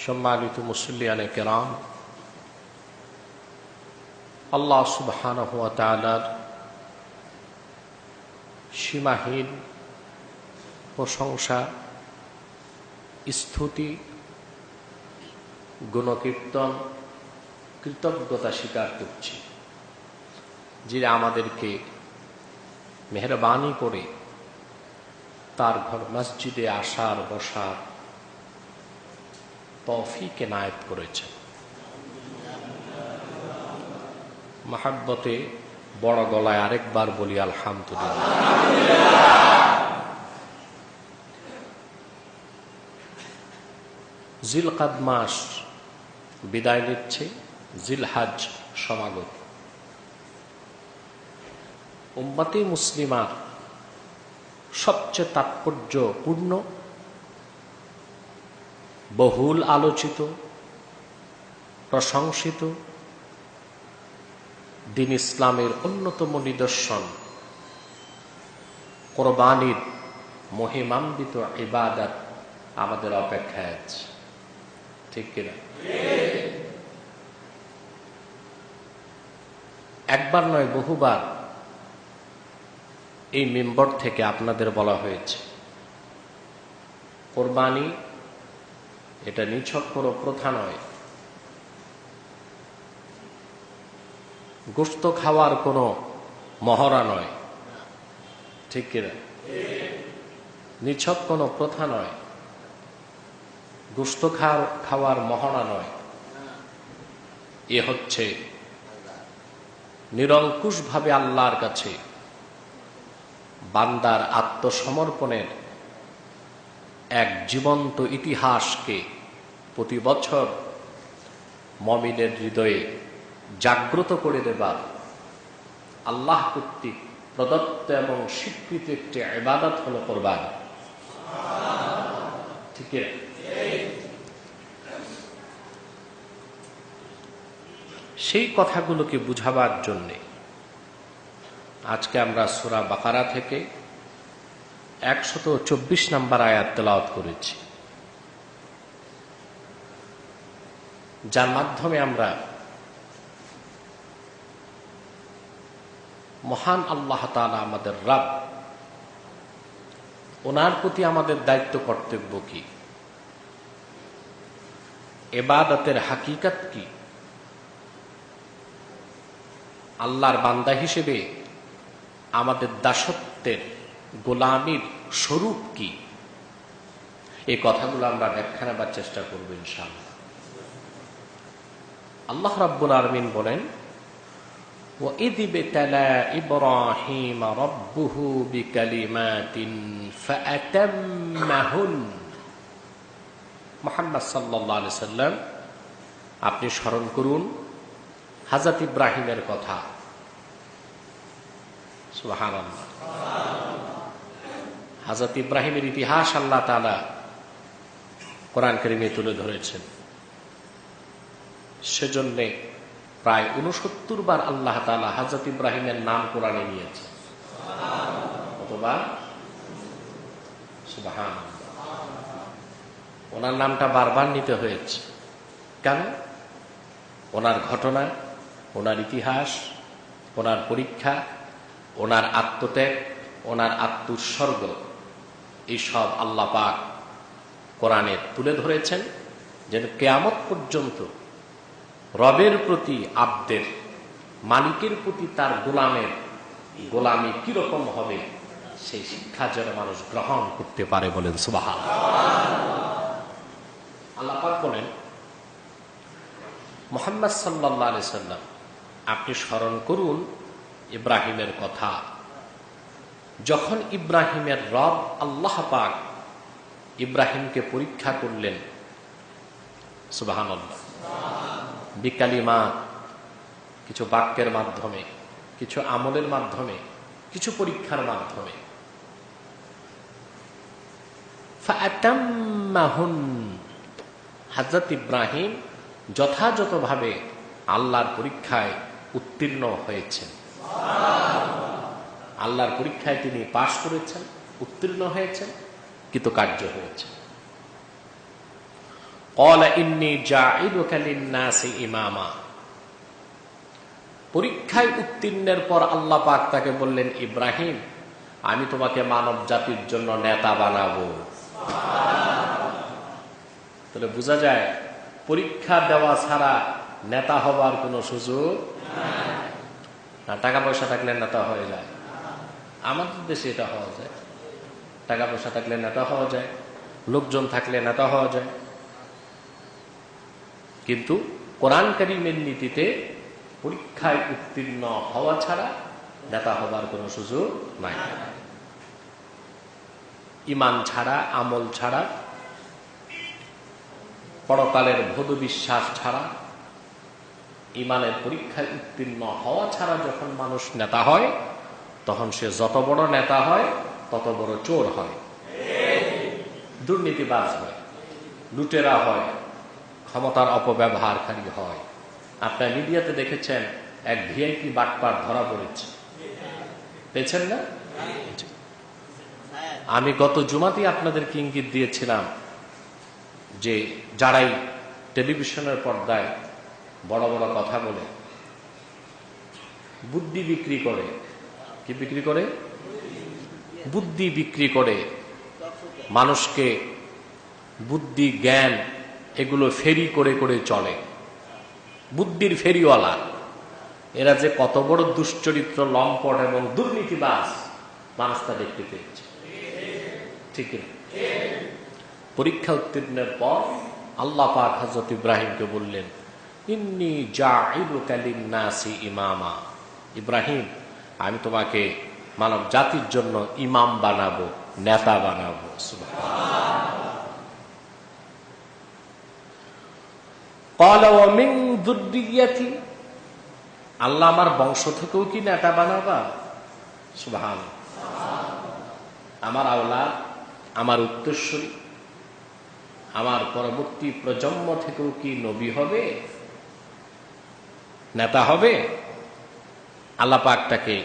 সম্মানিত মুসল্লিয়ানে কেরাম, আল্লাহ সুবহানাহু ওয়া তাআলার সীমাহীন প্রশংসা, স্তুতি, গুণকীর্তন, কৃতজ্ঞতা স্বীকার করছি, যিনি আমাদেরকে মেহেরবানি করে তার ঘর মসজিদে আসার বসার তৌফিক এনায়েত করেছেন। মহব্বতে বড় গলায় আরেকবার বলি আলহামদুলিল্লাহ। জিলকাদ মাস বিদায় নিচ্ছে, জিলহাজ সমাগত। উম্মতে মুসলিমার সবচেয়ে তাৎপর্যপূর্ণ, বহুল আলোচিত, প্রশংসিত দ্বীন ইসলামের অন্যতম নিদর্শন কোরবানির মহিমান্বিত ইবাদত আমাদের অপেক্ষায় আছে, ঠিক কিনা? একবার নয়, বহুবার এই মিম্বর থেকে আপনাদের বলা হয়েছে, কোরবানি এটা নিছক কোনো প্রথা নয়, গোশত খাওয়ার কোনো মহড়া নয়, ঠিক কিনা? নিছক কোনো প্রথা নয়, গোশত খাওয়ার মহড়া নয়। এ হচ্ছে নিরঙ্কুশভাবে আল্লাহর কাছে বান্দার আত্মসমর্পণের এক জীবন্ত ইতিহাসকে প্রতি বছর মুমিনের হৃদয়ে জাগ্রত করে দেবার আল্লাহ কর্তৃক প্রদত্ত এবং স্বীকৃত একটি ইবাদত হলো কোরবানি, ঠিক আছে? সেই কথাগুলোকে বুঝাবার জন্যে আজকে আমরা সূরা বাকারা থেকে 124 নম্বর আয়াত তেলাওয়াত করেছি, যার মাধ্যমে আমরা মহান আল্লাহ তাআলা আমাদের রব, ওনার প্রতি আমাদের দায়িত্ব কর্তব্য কি, ইবাদতের হাকিকত কি, আল্লাহর বান্দা হিসেবে আমাদের দাসত্বের গোলামীর স্বরূপ কি, এই কথাগুলো আমরা ব্যাখ্যা নেবার চেষ্টা করব ইনশাআল্লাহ। আল্লাহ রাব্বুল আলামিন বলেন, وَإِذِ ابْتَلَى إِبْرَاهِيمَ رَبُّهُ بِكَلِمَاتٍ فَأَتَمَّهُنَّ। মুহাম্মদ সাল্লাল্লাহু আলাইহি সাল্লাম, আপনি স্মরণ করুন হযরত ইব্রাহিমের কথা। সুবহানাল্লাহ। হযরত ইব্রাহিমের ইতিহাস আল্লাহ তাআলা কোরআন কারীমে তুলে ধরেছেন। সেজন্য প্রায় 69 বার আল্লাহ তাআলা হযরত ইব্রাহিমের নাম কোরআনে নিয়েছেন। কতবার? সুবহানাল্লাহ। ওনার নামটা বারবার নিতে হয়েছে কেন? ওনার ঘটনা, ওনার ইতিহাস, ওনার পরীক্ষা, ওনার আত্মত্যাগ, ওনার আত্মোৎসর্গ, এইসব আল্লাহ পাক কোরআনে তুলে ধরেছেন, যেন কিয়ামত পর্যন্ত রবের প্রতি আব্দের, মালিকের প্রতি তার গোলামের গোলামি কিরকম হবে সেই শিক্ষা যেন মানুষ গ্রহণ করতে পারে। বলেন সুবহানাল্লাহ। আল্লাহ পাক বলেন, মুহাম্মদ সাল্লাল্লাহু আলাইহি সাল্লাম, আপনি স্মরণ করুন ইব্রাহিমের কথা। যখন ইব্রাহিমের রব আল্লাহ পাক ইব্রাহিমকে পরীক্ষা করলেন, সুবহানাল্লাহ, বিকালিমাত, কিছু বাক্যের মাধ্যমে, কিছু আমলের মাধ্যমে, কিছু পরীক্ষার মাধ্যমে, ফাআতাম্মাহুন, হযরত ইব্রাহিম যথাযথভাবে আল্লাহর পরীক্ষায় উত্তীর্ণ হয়েছেন। আল্লাহর পরীক্ষায় তিনি পাশ করেছেন, উত্তীর্ণ হয়েছেন, কৃতকার্য হয়েছেন। ক্বালা ইন্নী জাঈলুকা লিন-নাসি ইমামা। পরীক্ষায় উত্তীর্ণের পর আল্লাহ পাক তাকে বললেন, ইব্রাহিম, আমি তোমাকে মানব জাতির জন্য নেতা বানাবো। তাহলে বোঝা যায় পরীক্ষা দেওয়া ছাড়া নেতা হবার কোনো সুযোগ না। টাকা পয়সা থাকলে নেতা হয়ে যায়, আমাদের দেশে এটা হওয়া যায়। টাকা পয়সা থাকলে নেতা হওয়া যায়, লোকজন থাকলে নেতা হওয়া যায়। কিন্তু কোরআন কারীমের নীতিতে পরীক্ষায় উত্তীর্ণ হওয়া ছাড়া নেতা হবার কোনো সুযোগ নাই। ঈমান ছাড়া, আমল ছাড়া, পরকালের ভোদ বিশ্বাস ছাড়া, ঈমানের পরীক্ষায় উত্তীর্ণ হওয়া ছাড়া যখন মানুষ নেতা হয়, তখন সে যত বড় নেতা হয় তত বড় চোর হয়, দুর্নীতিবাজ হয়, লুটেরা হয়, ক্ষমতার অপব্যবহারকারী হয়। আপনার মিডিয়াতে দেখেছেন এক ভিআইপি বাটপার ধরা পড়েছে, পেয়েছেন না? আমি গত জুমাতেই আপনাদেরকে ইঙ্গিত দিয়েছিলাম যে যারাই টেলিভিশনের পর্দায় বড় বড় কথা বলে, বুদ্ধি বিক্রি করে, কি বিক্রি করে? বুদ্ধি বিক্রি করে, মানুষকে বুদ্ধি জ্ঞান এগুলো ফেরি করে করে চলে, বুদ্ধির ফেরিওয়ালা। এরা যে কত বড় দুশ্চরিত্র, লম্পট এবং দুর্নীতিবাজ মানুষ তা দেখতে পেয়েছে, ঠিক না? পরীক্ষা উত্তীর্ণের পর আল্লাহ পাক হযরত ইব্রাহিমকে বললেন, ইন্নী জাঈলুকা লিন-নাসি ইমামা। ইব্রাহিম, আমি তোমাকে মানব জাতির জন্য ইমাম বানাবো, নেতা বানাবো। সুবহানাল্লাহ। ক্বালা ওয়া মিন যুররিয়্যাতি, আল্লাহ আমার বংশ থেকেও কি নেতা বানাবা? সুবহানাল্লাহ। আমার আওলাদ, আমার উত্তরসূরি, আমার পরবর্তী প্রজন্ম থেকেও কি নবী হবে, নেতা হবে? আল্লাহ পাক তাকে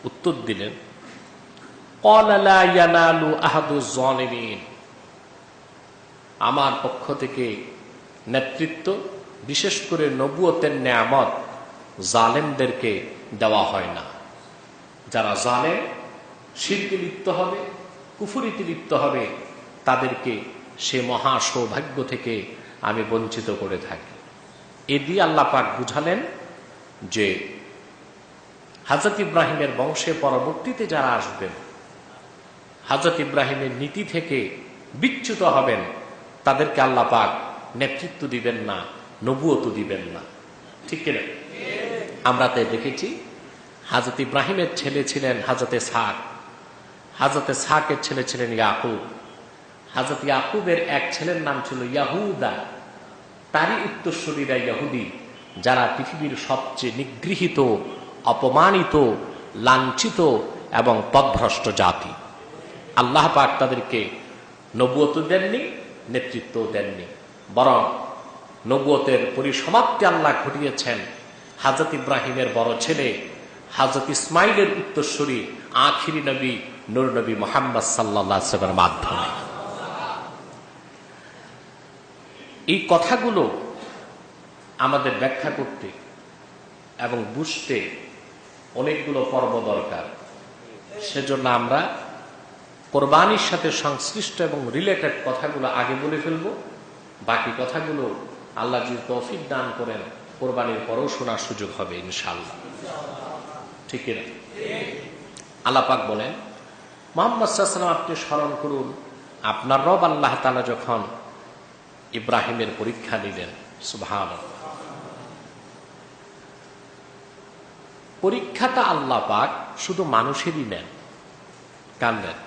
উত্তর দিলেন, ক্বালা লা ইয়ানালু আহাদুজ যালিমিন, আমার পক্ষ থেকে নেতৃত্ব, বিশেষ করে নবুয়তের নেয়ামত জালেমদেরকে দেওয়া হয় না। যারা জালেম, শিরকে লিপ্ত হবে, কুফরিতে লিপ্ত হবে, তাদেরকে সে মহা সৌভাগ্য থেকে আমি বঞ্চিত করে থাকি। এ দিয়ে আল্লাহ পাক বুঝালেন যে হযরত ইব্রাহিমের বংশে পরবর্তীতে যারা আসবেন, হযরত ইব্রাহিমের নীতি থেকে বিচ্যুত হবেন, তাদেরকে আল্লাহ পাক নেতৃত্ব দিবেন না, নবুয়ত দিবেন না, ঠিক কিনা? আমরা তাই দেখেছি হযরত ইব্রাহিমের ছেলে ছিলেন হযরত ইসহাক, হযরত ইসহাকের ছেলে ছিলেন ইয়াকুব, হযরত ইয়াকুবের এক ছেলের নাম ছিল ইয়াহুদা, তারই উত্তরসূরিরা ইহুদি, যারা পৃথিবীর সবচেয়ে নিগৃহীত, অপমানিত, লাঞ্ছিত এবং পথভ্রষ্ট জাতি। আল্লাহ পাক তাদেরকে নবুয়ত দেননি, নেতৃত্ব দেননি, বরং নবুয়তের পরিসমাপ্তি আল্লাহ ঘটিয়েছেন হযরত ইব্রাহিমের বড় ছেলে হযরত ইসমাইলের উত্তরসূরি আখিরি নবী নূর নবী মুহাম্মদ সাল্লাল্লাহু আলাইহি ওয়াসাল্লামের মাধ্যমে। এই কথাগুলো আমাদের ব্যাখ্যা করতে এবং বুঝতে অনেকগুলো পর্ব দরকার। সেজন্য আমরা কোরবানির সাথে সংশ্লিষ্ট এবং রিলেটেড কথাগুলো আগে বলে ফেলবো, বাকি কথাগুলো আল্লাহ যদি তৌফিক দান করেন কোরবানির পরেও শোনার সুযোগ হবে ইনশাআল্লাহ, ঠিক না? আল্লাহ পাক বলেন, মুহাম্মদ সাল্লাল্লাহু আলাইহি ওয়াসাল্লাম, আপনি স্মরণ করুন আপনার রব আল্লাহ তাআলা যখন ইব্রাহিমের পরীক্ষা নিলেন। সুবহানাল্লাহ। পরীক্ষাটা আল্লাহ পাক শুধু মানুষেরই নেন, কার নেন?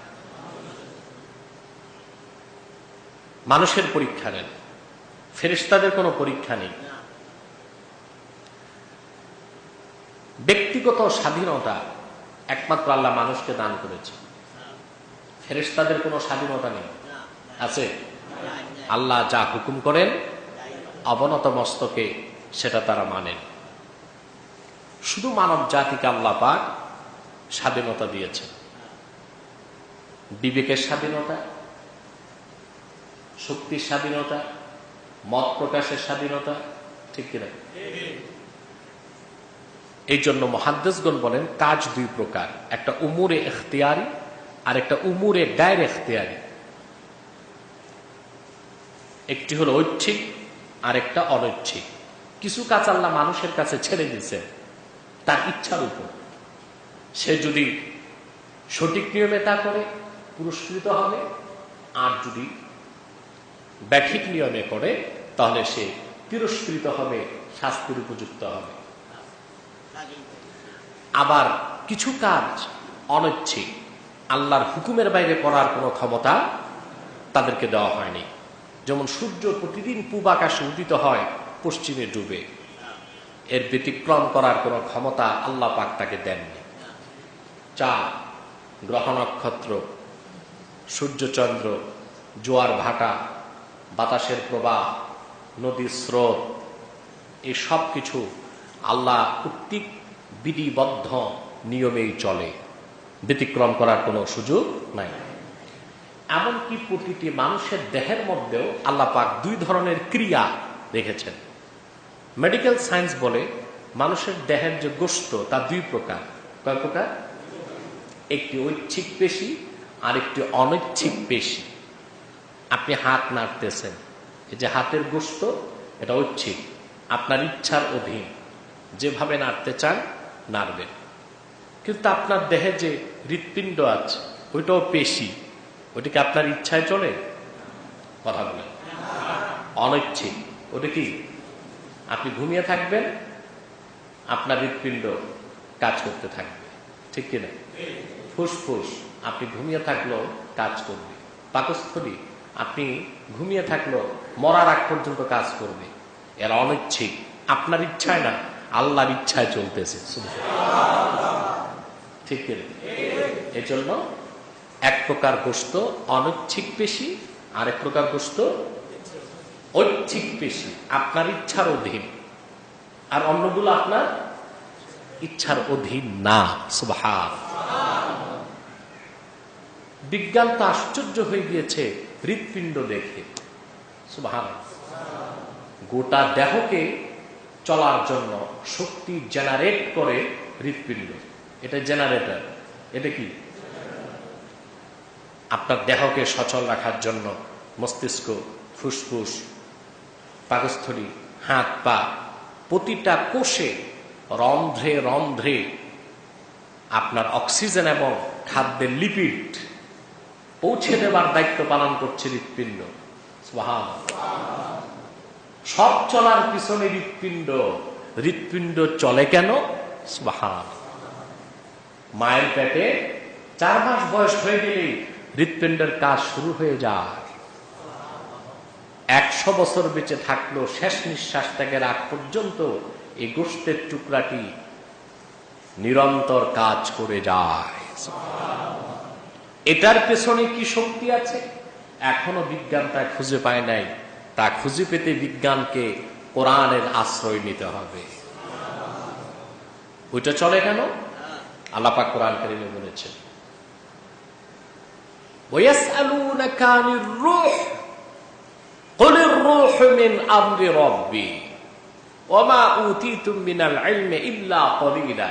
মানুষের পরীক্ষা নেন, ফেরেশতাদের কোনো পরীক্ষা নেই। ব্যক্তিগত স্বাধীনতা একমাত্র আল্লাহ মানুষকে দান করেছে, ফেরেশতাদের কোনো স্বাধীনতা নেই। আছে? আল্লাহ যা হুকুম করেন অবনত মস্তকে সেটা তারা মানেন। শুধু মানব জাতিকে আল্লাহ পাক স্বাধীনতা দিয়েছেন, বিবেকের স্বাধীনতা, শক্তির স্বাধীনতা, মত প্রকাশের স্বাধীনতা, ঠিক কিনা? এই জন্য মুহাদ্দিসগণ বলেন কাজ দুই প্রকার, একটা উমুরে ইখতিয়ারি আর একটা উমুরে গায়রে ইখতিয়ারি। একটি হলো ঐচ্ছিক আর একটা অনৈচ্ছিক। কিছু কাজ আল্লাহ মানুষের কাছে ছেড়ে দিয়েছেন তার ইচ্ছার উপর। সে যদি সঠিক নিয়মে তা করে পুরস্কৃত হবে, আর যদি ব্যাঠিক নিয়মে করে তাহলে সে তিরস্কৃত হবে, শাস্তির উপযুক্ত হবে। আবার কিছু কাজ অনৈচ্ছিক, আল্লাহর হুকুমের বাইরে করার কোনো ক্ষমতা তাদেরকে দেওয়া হয়নি। যেমন সূর্য প্রতিদিন পূব আকাশে উদিত হয়, পশ্চিমে ডুবে, এর ব্যতিক্রম করার কোনো ক্ষমতা আল্লাহ পাক তাকে দেননি। চাঁদ, গ্রহ নক্ষত্র, সূর্যচন্দ্র, জোয়ার ভাটা, বাতাসের প্রবাহ, নদীর স্রোত, এই সব কিছু আল্লাহ কর্তৃক বিধিবদ্ধ নিয়মেই চলে, ব্যতিক্রম করার কোনো সুযোগ নাই। এমনকি প্রতিটি মানুষের দেহের মধ্যেও আল্লাহ পাক দুই ধরনের ক্রিয়া রেখেছেন। মেডিকেল সায়েন্স বলে মানুষের দেহের যে গোশত তা দুই প্রকার। কয় প্রকার? একটি ঐচ্ছিক পেশি আর একটি অনৈচ্ছিক পেশি। আপনি হাত নাড়তেছেন, এই যে হাতের গোশত, এটা ঐচ্ছিক, আপনার ইচ্ছার অধীন, যেভাবে নাড়তে চান নাড়বেন। কিন্তু আপনার দেহে যে হৃৎপিণ্ড আছে ওইটাও পেশি, ওইটাকে আপনার ইচ্ছায় চলে? কথা বলেন। অনৈচ্ছিক, ওটা কি? আপনি ঘুমিয়ে থাকবেন, আপনার হৃৎপিণ্ড কাজ করতে থাকবে, ঠিক কিনা? ফুসফুস আপনি ঘুমিয়ে থাকলেও কাজ করবে। পাকস্থলী আপনি ঘুমিয়ে থাকলেও মরার আগ পর্যন্ত কাজ করবে। এরা অনৈচ্ছিক, আপনার ইচ্ছায় না, আল্লাহর ইচ্ছায় চলতেছে, ঠিক কিনা? এজন্য এক প্রকার গোশত অনৈচ্ছিক পেশি, আর এক প্রকার গোশত ঐচ্ছিক পেশি, আপনার ইচ্ছার অধীন, আর অন্যগুলো আপনার ইচ্ছার অধীন না। সুবহানাল্লাহ। বিজ্ঞান তো আশ্চর্য হয়ে গিয়েছে হৃৎপিণ্ড দেখে। সুবহানাল্লাহ। গোটা দেহকে চলার জন্য শক্তি জেনারেট করে হৃৎপিণ্ড, এটা জেনারেটর। এটা কি? আপনার দেহকে সচল রাখার জন্য মস্তিষ্ক, ফুসফুস, পাকস্থলী, হাত পা, প্রতিটা কোষে, রন্ধ্রে রন্ধ্রে আপনার অক্সিজেন এবং খাদ্যের লিপিড পৌঁছে দেবার দায়িত্ব পালন করছে হৃৎপিণ্ড। সুবহানাল্লাহ। সব চলার পিছনে হৃৎপিণ্ড। হৃৎপিণ্ড চলে কেন? সুবহানাল্লাহ। মায়ের পেটে 4 মাস বয়স হয়ে গেলেই হৃৎপিণ্ডের কাজ শুরু হয়ে যায়। 100 বছর বেঁচে থাকলো, শেষ নিঃশ্বাস ত্যাগের আগ পর্যন্ত এই গোশতের টুকরাটি নিরন্তর কাজ করে যায়। এটার পেছনে কি শক্তি আছে এখনো বিজ্ঞান তা খুঁজে পায় নাই। তা খুঁজে পেতে বিজ্ঞানকে কোরআনের আশ্রয় নিতে হবে। ওইটা চলে কেন? আল্লাহ পাক কোরআন কারীমে বলেছেন, وَيَسْأَلُونَكَ عَنِ الرُّوحِ قُلِ الرُّوحُ مِنْ أَمْرِ رَبِّي وَمَا أُوتِيتُم مِّنَ الْعِلْمِ إِلَّا قَلِيلًا।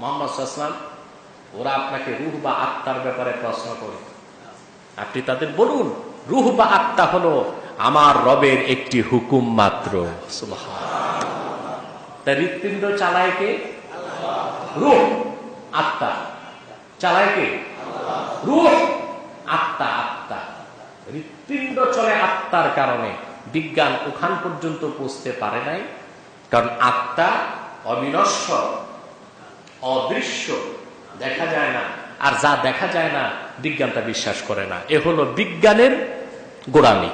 মুহাম্মদ সাল্লাল্লাহু আলাইহি ওয়াসাল্লাম, ওরা আপনাকে রূহ বা আত্মার ব্যাপারে প্রশ্ন করে, আপনি তাদের বলুন রূহ বা আত্মা হলো আমার রবের একটি হুকুম মাত্র। সুবহানাল্লাহ। তাই হৃৎপিণ্ড চালায় কে? রূহ। আত্মা চালায় কে? রূহ। আত্মা, আত্মা। হৃৎপিণ্ড চলে আত্মার কারণে। বিজ্ঞান ওখান পর্যন্ত পৌঁছতে পারে নাই, কারণ আত্মা অবিনশ্বর, অদৃশ্য, দেখা যায় না। আর যা দেখা যায় না বিজ্ঞানটা বিশ্বাস করে না। এ হলো বিজ্ঞানের গোড়ামি।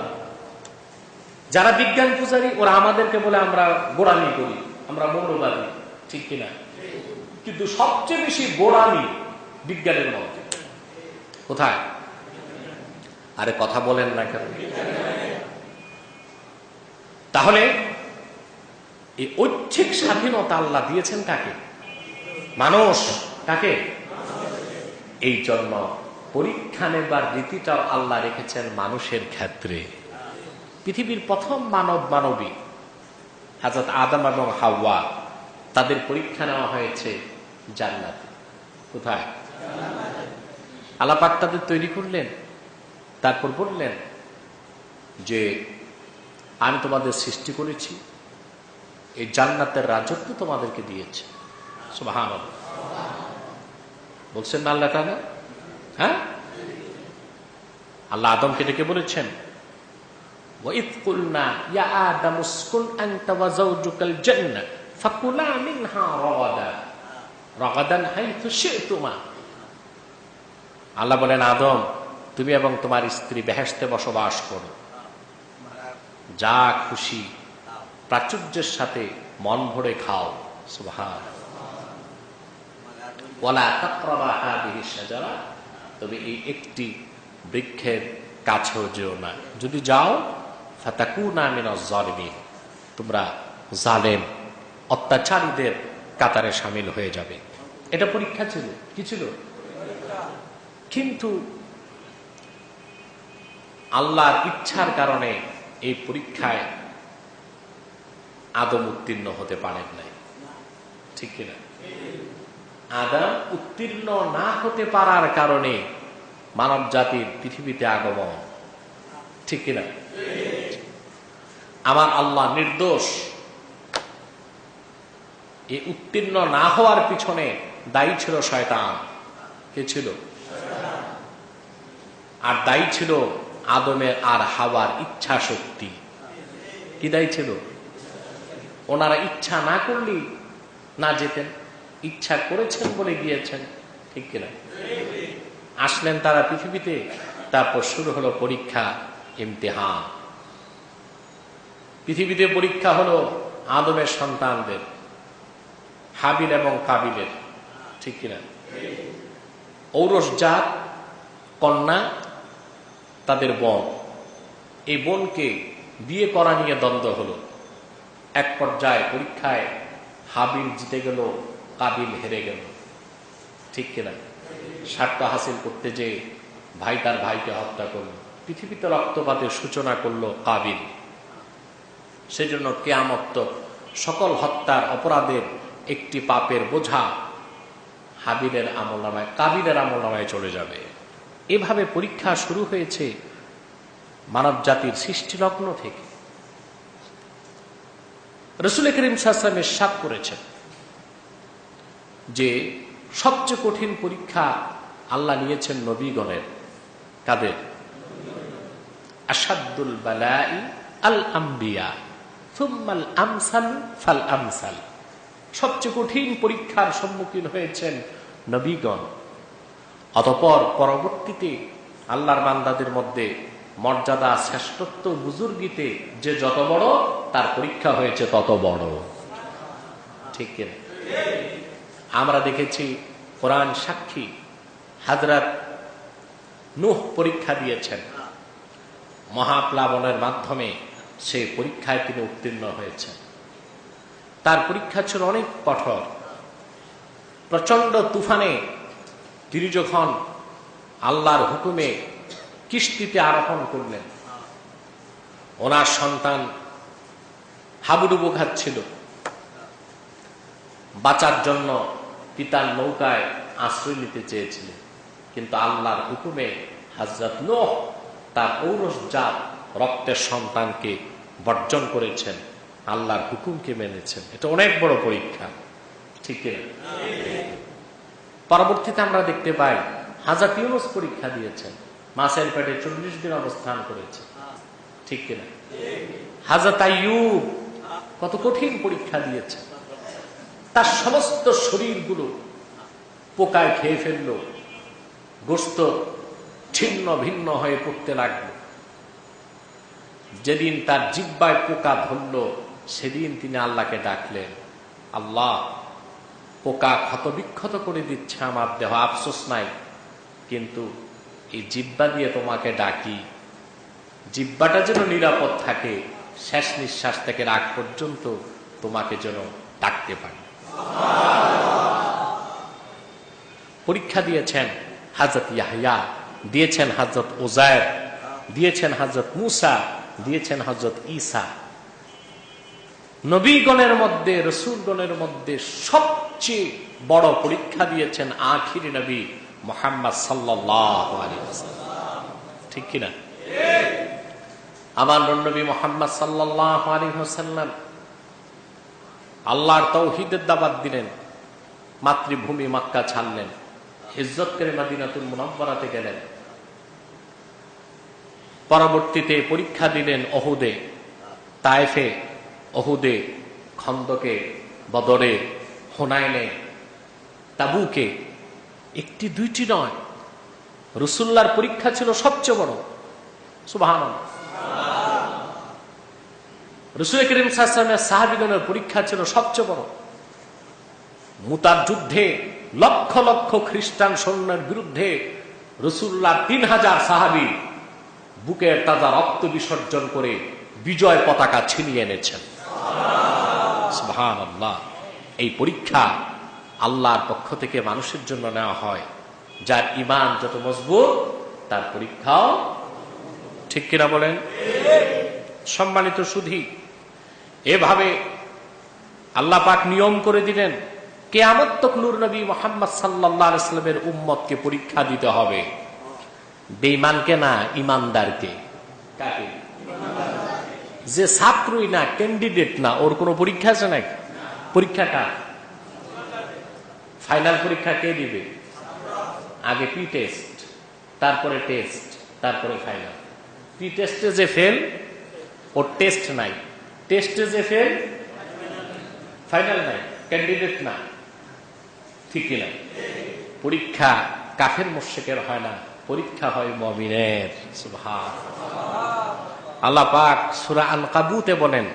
যারা বিজ্ঞান পূজারী ওরা আমাদেরকে বলে আমরা গোড়ামি করি, আমরা মৌলবাদী, ঠিক কিনা? কিন্তু সবচেয়ে বেশি গোড়ামি বিজ্ঞানের মধ্যে। কোথায়? আরে কথা বলেন না কেন? তাহলে এই ঐচ্ছিক স্বাধীনতা আল্লাহ দিয়েছেন কাকে? মানুষ। কাকে? এই জন্য পরীক্ষা নেবার রীতিটাও আল্লাহ রেখেছেন মানুষের ক্ষেত্রে। পৃথিবীর প্রথম মানবী হযরত আদম এবং হাওয়া, তাদের পরীক্ষা নেওয়া হয়েছে জান্নাতে। কোথায়? আল্লাহ পাক তাদের তৈরি করলেন, তারপর বললেন যে আমি তোমাদের সৃষ্টি করেছি, এই জান্নাতের রাজত্ব তোমাদেরকে দিয়েছে। সুবহানাল্লাহ বলছেন না আল্লাহ তাআলা? হ্যাঁ, আল্লাহ আদমকে ডেকে বলেছেন وَإِذْ قُلْنَا يَا آدَمُ اسْكُنْ أَنْتَ وَزَوْجُكَ الْجَنَّةَ فَكُلَا مِنْهَا رَغَدًا حَيْثُ شِئْتُمَا। আল্লাহ বলেন, আদম তুমি এবং তোমার স্ত্রী বেহেশতে বসবাস করো, যা খুশি প্রাচুর্যের সাথে মন ভরে খাও। সুবহানাল্লাহ। ওয়ালা তাকরাবা হাযিহি শাজারা, তবে এই একটি বৃক্ষের কাছেও যেও না, যদি যাও ফাতাকুনা মিনাজ জালিমিন, তোমরা জালেম অত্যাচারীদের কাতারে শামিল হয়ে যাবে। এটা পরীক্ষা ছিল। কি ছিল? কিন্তু আল্লাহর ইচ্ছার কারণে এই পরীক্ষায় আদম উত্তীর্ণ হতে পারেন নাই। ঠিক কিনা? আদম উত্তীর্ণ না হতে পারার কারণে মানব জাতির পৃথিবীতে আগমন। ঠিক কিনা? আমার আল্লাহ নির্দোষ। এই উত্তীর্ণ না হওয়ার পিছনে দায়ী ছিল শয়তান। কে ছিল? আর দায়ী ছিল আদমের আর হাওয়ার ইচ্ছা শক্তি। কি দায়ী ছিল? ওনারা ইচ্ছা না করলেই না যেতেন, ইচ্ছা করেছেন বলে গিয়েছেন। ঠিক কিনা? আসলেন তারা পৃথিবীতে, তারপর শুরু হলো পরীক্ষা, ইমতিহান। পৃথিবীতে পরীক্ষা হলো আদমের সন্তানদের, হাবিল এবং কাবিলের। ঠিক কিনা? ঔরস জাত কন্যা, তাদের বোন, এই বোনকে বিয়ে করা নিয়ে দ্বন্দ্ব হলো। এক পর্যায়ে পরীক্ষায় হাবিল জিতে গেল, কাবিল হেরে গেল। ঠিক কিনা? স্বার্থ হাসিল করতে যে ভাই তার ভাইকে হত্যা করল, পৃথিবীতে রক্তপাতের সূচনা করলো কাবিল। সেজন্য কিয়ামত সকল হত্যার অপরাধের একটি পাপের বোঝা হাবিলের আমলনামায়, কাবিলের আমলনামায় চলে যাবে। এভাবে পরীক্ষা শুরু হয়েছে মানব জাতির সৃষ্টি লগ্ন থেকে। রাসূল করিম সাল্লাল্লাহু আলাইহি ওয়াসাল্লাম ইরশাদ করেছেন যে সবচেয়ে কঠিন পরীক্ষা আল্লাহ নিয়েছেন নবীগণের। কাদের? আশাদ্দুল বালাই আল আম্বিয়া সুম্মাল আমসাল ফাল আমসাল। সবচেয়ে কঠিন পরীক্ষার সম্মুখীন হয়েছেন নবীগণ। অতঃপর পরবর্তীতে আল্লাহর বান্দাদের মধ্যে মর্যাদা, শ্রেষ্ঠত্ব, বুজুর্গিতে যে যত বড়, তার পরীক্ষা হয়েছে তত বড়। ঠিক কিনা? আমরা দেখেছি, কোরআন সাক্ষী, হযরত নূহ পরীক্ষা দিয়েছেন, মহাপ্লাবনের মাধ্যমে সেই পরীক্ষায় তিনি উত্তীর্ণ হয়েছেন। তার পরীক্ষা ছিল অনেক কঠোর। প্রচন্ড তুফানে তিনি যখন আল্লাহর হুকুমে কিস্তিতে আরোহণ করলেন, ওনার সন্তান হাবুডুবু খাচ্ছিল। বাঁচার জন্য পিতার নৌকায় আশ্রয় নিতে চেয়েছিলেন, কিন্তু আল্লাহর হুকুমে হযরত নূহ তার ঔরসজাত রক্তের সন্তানকে বর্জন করেছেন, আল্লাহর হুকুমকে মেনেছেন। এটা অনেক বড় পরীক্ষা। ঠিক কিনা? পরবর্তীতে আমরা দেখতে পাই হযরত ইউনূস পরীক্ষা দিয়েছেন, মাছের পেটে 40 দিন অবস্থান করেছে। ঠিক কিনা? হযরত আইয়ুব কত কঠিন পরীক্ষা দিয়েছে, তার সমস্ত শরীরগুলো পোকায় খেয়ে ফেলল, গোশত ছিন্ন ভিন্ন হয়ে পড়তে লাগলো। যেদিন তার জিহ্বায় পোকা ধরল, সেদিন তিনি আল্লাহকে ডাকলেন, আল্লাহ, পোকা ক্ষতবিক্ষত করে দিচ্ছে আমার দেহ, আফসোস নাই, কিন্তু এই জিহ্বা দিয়ে তোমাকে ডাকি, জিহ্বাটা যেন নিরাপদ থাকে, শেষ নিঃশ্বাস থেকে রাগ পর্যন্ত তোমাকে যেন ডাকতে পারি। পরীক্ষা দিয়েছেন হযরত ইয়াহইয়া, দিয়েছেন হযরত উযায়ের, দিয়েছেন হযরত মূসা, দিয়েছেন হযরত ঈসা। নবীগণের মধ্যে, রাসূলগণের মধ্যে সবচেয়ে বড় পরীক্ষা দিয়েছেন আখিরি নবী মুহাম্মদ সাল্লাল্লাহু আলাইহি ওয়াসাল্লাম। ঠিক কিনা? আমার নবী মুহাম্মদ সাল্লাল্লাহু আলাইহি ওয়াসাল্লাম আল্লাহর তাওহীদের দাওয়াত দিলেন, মাতৃভূমি মক্কা ছাড়লেন, হিজরত করে মদিনাতুল মুনাওয়ারাতে গেলেন। পরবর্তীতে পরীক্ষা দিলেন উহুদে, তায়েফে, উহুদে, খন্দকে, বদরে, হুনাইনে, তাবুকে। একটি দুইটি নয়, রাসূলুল্লাহর পরীক্ষা ছিল সবচেয়ে বড়। সুবহানাল্লাহ। রাসূল করিম সাল্লাল্লাহু আলাইহি ওয়াসাল্লামের সাহাবীগণের পরীক্ষা ছিল সবচেয়ে বড়। মুতার যুদ্ধে লক্ষ লক্ষ খ্রিস্টান সৈন্যের বিরুদ্ধে রাসূলুল্লাহ 3000 সাহাবী বুকের তাজা রক্ত বিসর্জন করে বিজয় পতাকা ছিনিয়ে এনেছেন। সুবহানাল্লাহ। এই পরীক্ষা আল্লাহর পক্ষ থেকে মানুষের জন্য নেওয়া হয়। যার ঈমান যত মজবুত তার পরীক্ষাও ঠিক কিনা বলেন? সম্মানিত সুধী, এভাবে আল্লাহ পাক নিয়ম করে দিলেন কিয়ামত তক নূর নবী মুহাম্মদ সাল্লাল্লাহু আলাইহি ওয়াসাল্লামের উম্মতকে পরীক্ষা দিতে হবে। বেঈমানকে না, ঈমানদারকে। কাকে? যে ছাত্রই না, ক্যান্ডিডেট না, ওর কোনো পরীক্ষা আছে নাকি? পরীক্ষাটা ফাইনাল পরীক্ষা কে দিবে? আগে প্রি টেস্ট, তারপরে টেস্ট, তারপরে ফাইনাল। প্রি টেস্টে যে ফেল ওর টেস্ট নাই, টেস্টে যে ফেল ফাইনাল নাই, ক্যান্ডিডেট না। ঠিক কিনা? পরীক্ষা কাফের মুশরিকের হয় না, পরীক্ষা হয় মুমিনের। সুবহানাল্লাহ। আল্লাহ পাক সূরা আল-কাবুতে বলেন,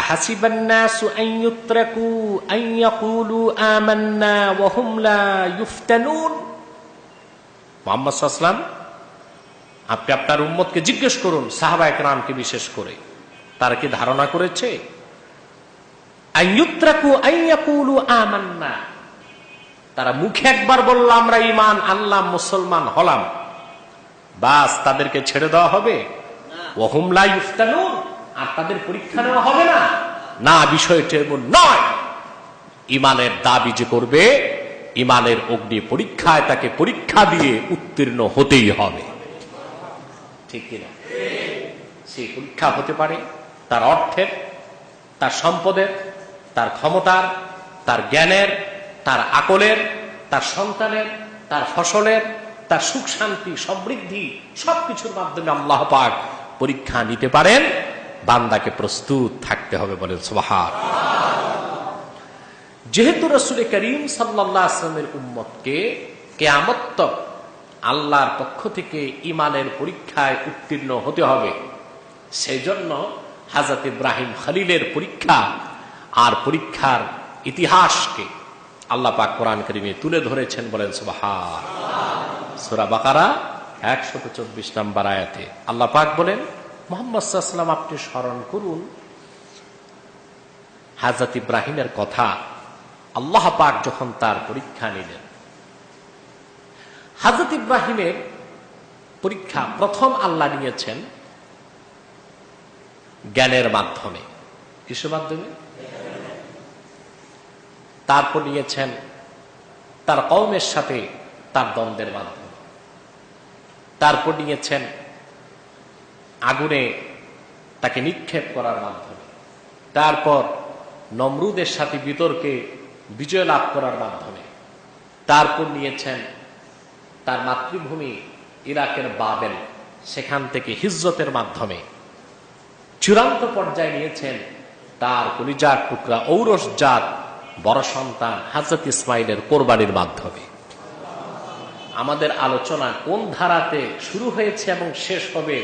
আহাসিবান নাসু আন ইউতরাকু আন ইয়াকুলু আমান্না ওয়া হুম লা ইফতানুন। মুহাম্মদ সাল্লাল্লাহু আলাইহি ওয়াসাল্লাম, আপনি আপনার উম্মতকে জিজ্ঞেস করুন, সাহাবায়ে কেরামকে বিশেষ করে, তারা কি ধারণা করেছে আন ইউতরাকু আন ইয়াকুলু আমান্না, তারা মুখে একবার বলল আমরা ঈমান আনলাম, মুসলমান হলাম, বাস তাদেরকে ছেড়ে দেওয়া হবে? ওয়া হুম লা ইফতানুন, আর তাদের পরীক্ষা নেওয়া হবে না? না, বিষয়টা এমন নয়। ঈমানের দাবি যে করবে, ঈমানের অগ্নি পরীক্ষায় তাকে পরীক্ষা দিয়ে উত্তীর্ণ হতেই হবে। ঠিক কিনা? সেই পরীক্ষা হতে পারে তার অর্থের, তার সম্পদের, তার ক্ষমতার, তার জ্ঞানের, তার আকলের, তার সন্তানের, তার ফসলের, তার সুখ শান্তি সমৃদ্ধি সবকিছুর মাধ্যমে আল্লাহ পাক পরীক্ষা নিতে পারেন। বান্দাকে প্রস্তুত থাকতে হবে, বলেন সুবহানাল্লাহ। যেহেতু রাসূল করিম সাল্লাল্লাহু আলাইহি ওয়াসাল্লামের উম্মতকে কিয়ামত তক আল্লাহর পক্ষ থেকে ঈমানের পরীক্ষায় উত্তীর্ণ হতে হবে, সেজন্য হযরত ইব্রাহিম খলিলের পরীক্ষা আর পরীক্ষার ইতিহাসকে আল্লাহ পাক কোরআন কারীমে তুলে ধরেছেন, বলেন সুবহানাল্লাহ। সূরা বাকারা 124 নম্বর আয়াতে আল্লাহ পাক বলেন, মুহাম্মদ সাল্লাল্লাহু আলাইহি ওয়াসাল্লাম আপনি স্মরণ করুন হযরত ইব্রাহিমের কথা। আল্লাহ পাক যখন তার পরীক্ষা নিলেন, হযরত ইব্রাহিমের পরীক্ষা প্রথম আল্লাহ নিয়েছেন জ্ঞানের মাধ্যমে। কিসের মাধ্যমে? তারপর নিয়েছেন তার কওমের সাথে তার দ্বন্দ্বের মাধ্যমে। তারপর নিয়েছেন আগুনে তাকে নিক্ষেপ করার মাধ্যমে। তারপর নমরুদের সাথে বিতর্কে বিজয় লাভ করার মাধ্যমে। তারপর নিয়েছেন তার মাতৃভূমি ইরাকের বাবেল, সেখান থেকে হিজরতের মাধ্যমে। চূড়ান্ত পর্যায়ে নিয়েছেন তার কলিজার টুকরা ঔরস জাত বড় সন্তান হযরত ইসমাইলের কোরবানির মাধ্যমে। আমাদের আলোচনা কোন ধারাতে শুরু হয়েছে এবং শেষ হবে,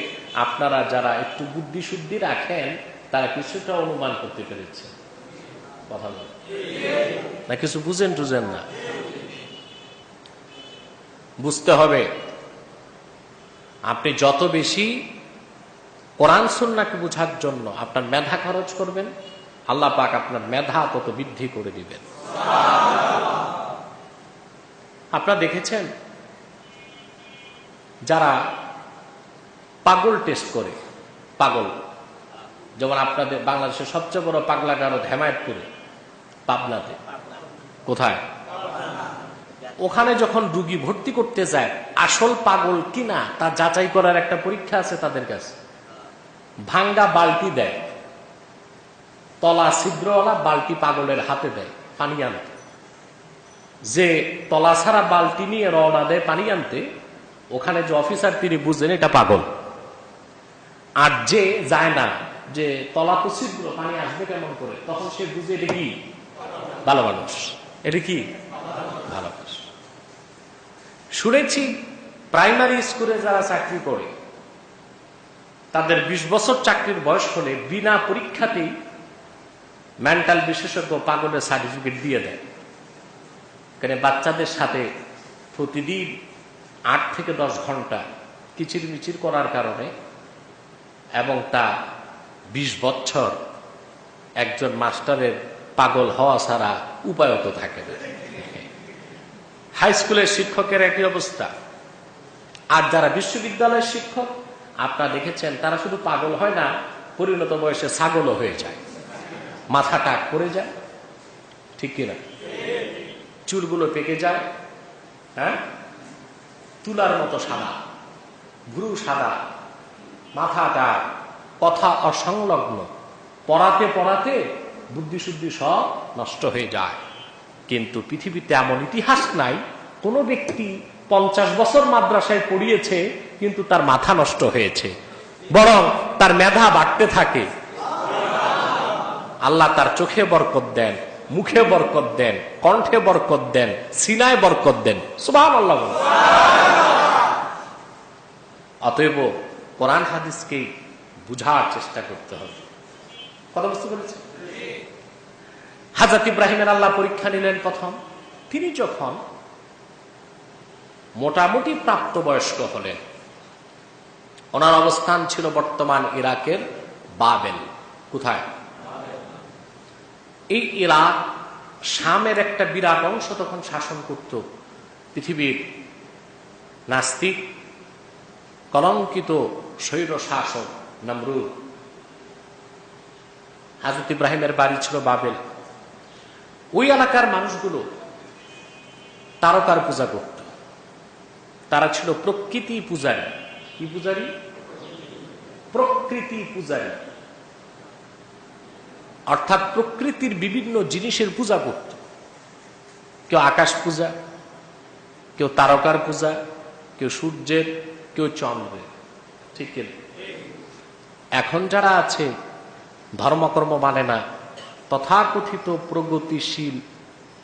আপনারা যারা একটু বুদ্ধি শুদ্ধি রাখেন তারা কিছুটা অনুমান করতে পেরেছে। কথা বলেন না, কিছু বুঝেন টুঝেন না? বুঝতে হবে, আপনি যত বেশি কোরআন সুন্নাহকে বোঝার জন্য আপনার মেধা খরচ করবেন, আল্লাহ পাক আপনার মেধা তত বৃদ্ধি করে দিবেন। আপনারা দেখেছেন যারা পাগল টেস্ট করে, পাগল। যেমন আপনাদের বাংলাদেশের সবচেয়ে বড় পাগলাগারো হেমায়েতপুরে, পাবনাতে। কোথায়? ওখানে যখন রুগী ভর্তি করতে যায়, আসল পাগল কিনা তা যাচাই করার একটা পরীক্ষা আছে তাদের কাছে। ভাঙ্গা বালতি দেয়, তলা ছিদ্রওয়ালা বালতি পাগলের হাতে দেয় পানি আনতে। যে তলা ছাড়া বালতি নিয়ে রওনা দেয় পানি আনতে, ওখানে যে অফিসার তিনি বুঝলেন এটা পাগল। আর যে যায় না, যে তলা তো ছিদ্র, পানি আসবে কেমন করে, তখন সে বুঝে এটা কি ভালো মানুষ, এটা কি ভালো মানুষ। শুনেছি প্রাইমারি স্কুলে যারা চাকরি করে তাদের 20 বছর চাকরির বয়স হলে বিনা পরীক্ষাতেই মেন্টাল বিশেষজ্ঞ পাগলের সার্টিফিকেট দিয়ে দেয়। কারণ বাচ্চাদের সাথে প্রতিদিন 8 থেকে 10 ঘন্টা কিচির মিচির করার কারণে, এবং তা 20 বছর একজন মাস্টারের পাগল হওয়া ছাড়া উপায় তো থাকে না। হাই স্কুলের শিক্ষকের একই অবস্থা। আর যারা বিশ্ববিদ্যালয়ের শিক্ষক আপনারা দেখেছেন, তারা শুধু পাগল হয় না, পরিণত বয়সে ছাগলও হয়ে যায়, মাথা টাক করে যায়, ঠিক কিনা? চুলগুলো পেকে যায়, হ্যাঁ, তুলার মতো সাদা, ভ্রু সাদা, মাথাটা কথা অসংলগ্ন, পড়াতে পড়াতে বুদ্ধিশুদ্ধি সব নষ্ট হয়ে যায়। কিন্তু পৃথিবীতে এমন ইতিহাস নাই কোন ব্যক্তি 50 বছর মাদ্রাসায় পড়িয়েছে কিন্তু তার মাথা নষ্ট হয়েছে, বরং তার মেধা বাড়তে থাকে। আল্লাহ তার চোখে বরকত দেন, মুখে বরকত দেন, কণ্ঠে বরকত দেন, সিনায় বরকত দেন। সুবহানাল্লাহ। অতএব কোরআন হাদিসকে বুঝার চেষ্টা করতে হবে। কথা বুঝতে পেরেছি? হযরত ইব্রাহিমের আল্লাহ পরীক্ষা নিলেন প্রথম। তিনি যখন মোটামুটি প্রাপ্তবয়স্ক হলেন, ওনার অবস্থান ছিল বর্তমান ইরাকের বাবেল। কোথায়? এই ইরাক, শামের একটা বিরাট অংশ তখন শাসন করত পৃথিবীর নাস্তিক কলঙ্কিত স্বৈর শাসক নমরুদ। হযরত ইব্রাহিমের বাড়ি ছিল বাবেল। ওই এলাকার মানুষগুলো তারকার পূজা করত। তারা ছিল প্রকৃতি পূজারী। কি পূজারী? প্রকৃতি পূজারী, অর্থাৎ প্রকৃতির বিভিন্ন জিনিসের পূজা করত। কেউ আকাশ পূজা, কেউ তারকার পূজা, কেউ সূর্যের, কেউ চন্দ্রের, ঠিক না? এখন যারা আছে ধর্মকর্ম মানে না, তথাকথিত প্রগতিশীল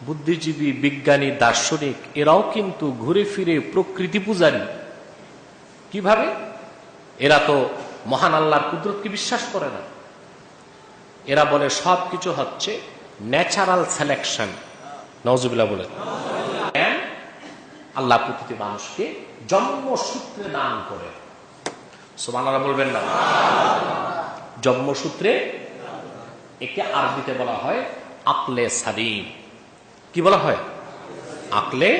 বুদ্ধিজীবী, বিজ্ঞানী, দার্শনিক, এরাও কিন্তু ঘুরে ফিরে প্রকৃতি পূজারী। কিভাবে? এরা তো মহান আল্লাহর কুদরতকে বিশ্বাস করে না। এরা বলে সবকিছু হচ্ছে ন্যাচারাল সিলেকশন। নাউজুবিল্লাহ বলে। আল্লাহ প্রকৃতি মানুষকে জন্মসূত্রে দান করে। সুবহানাল্লাহ বলবেন না? জন্মসূত্রে, একে আরবিতে বলা হয় আকলে সালিম। কি বলা হয়? আকলে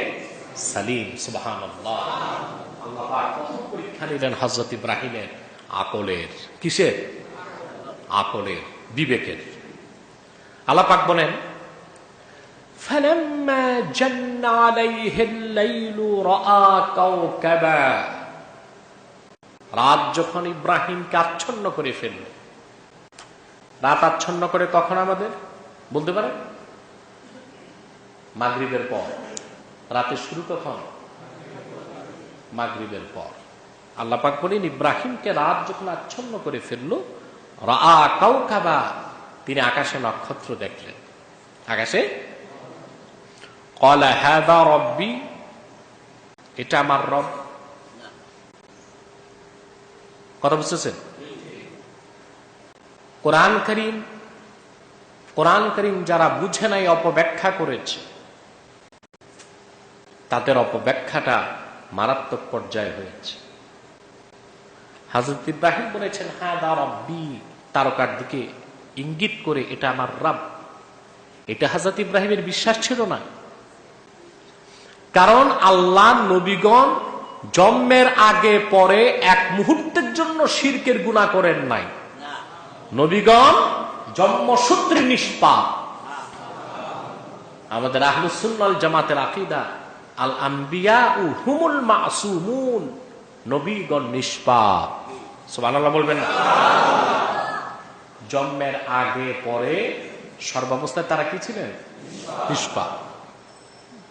সালিম। সুবহানাল্লাহ। আল্লাহ পাক প্রথম পরীক্ষা নিলেন হযরত ইব্রাহিমের আকলের। কিসের? আকলের, বিবেকের। আল্লাহ পাক বলেন, ফালাম্মা জান্না আলাইহিল লাইলু রাআ কাওকাবা। রাত যখন ইব্রাহিমকে আচ্ছন্ন করে ফেলল। রাত আচ্ছন্ন করে কখন আমাদের বলতে পারেন? মাগরিবের পর। রাতের শুরু কখন? মাগরিবের পর। আল্লাহ পাক বলেন, ইব্রাহিমকে রাত যখন আচ্ছন্ন করে ফেলল, রাআ কাওকাবা, তিনি আকাশে নক্ষত্র দেখলেন। আকাশে ক্বালা হাযা রাব্বি, এটা আমার রব। কথা বুঝতেছেন? কোরআন কারীম যারা বুঝে নাই, অপব্যাখ্যা করেছে, তাদের অপব্যাখ্যাটা মারাত্মক পর্যায়ে হয়েছে। হযরত ইব্রাহিম বলেছেন হাযা রাব্বি, তারকার দিকে ইঙ্গিত করে এটা আমার রব। এটা হযরত ইব্রাহিমের বিশ্বাস ছিল না। কারণ আল্লাহ নবীগণ জন্মের আগে পরে এক মুহূর্তের জন্য শিরকের গুনাহ করেন নাই। নবীগণ জন্মসূত্রে নিষ্পাপ। আমাদের আহলুস সুন্নাহ ওয়াল জামাতের আকীদা, আল আম্বিয়া হুমুল মাসুমুন, নবীগণ নিষ্পাপ। সুবহানাল্লাহ বলবেন না? জন্মের আগে পরে সর্বাবস্থায় তারা কি ছিলেন? নিষ্পাপ।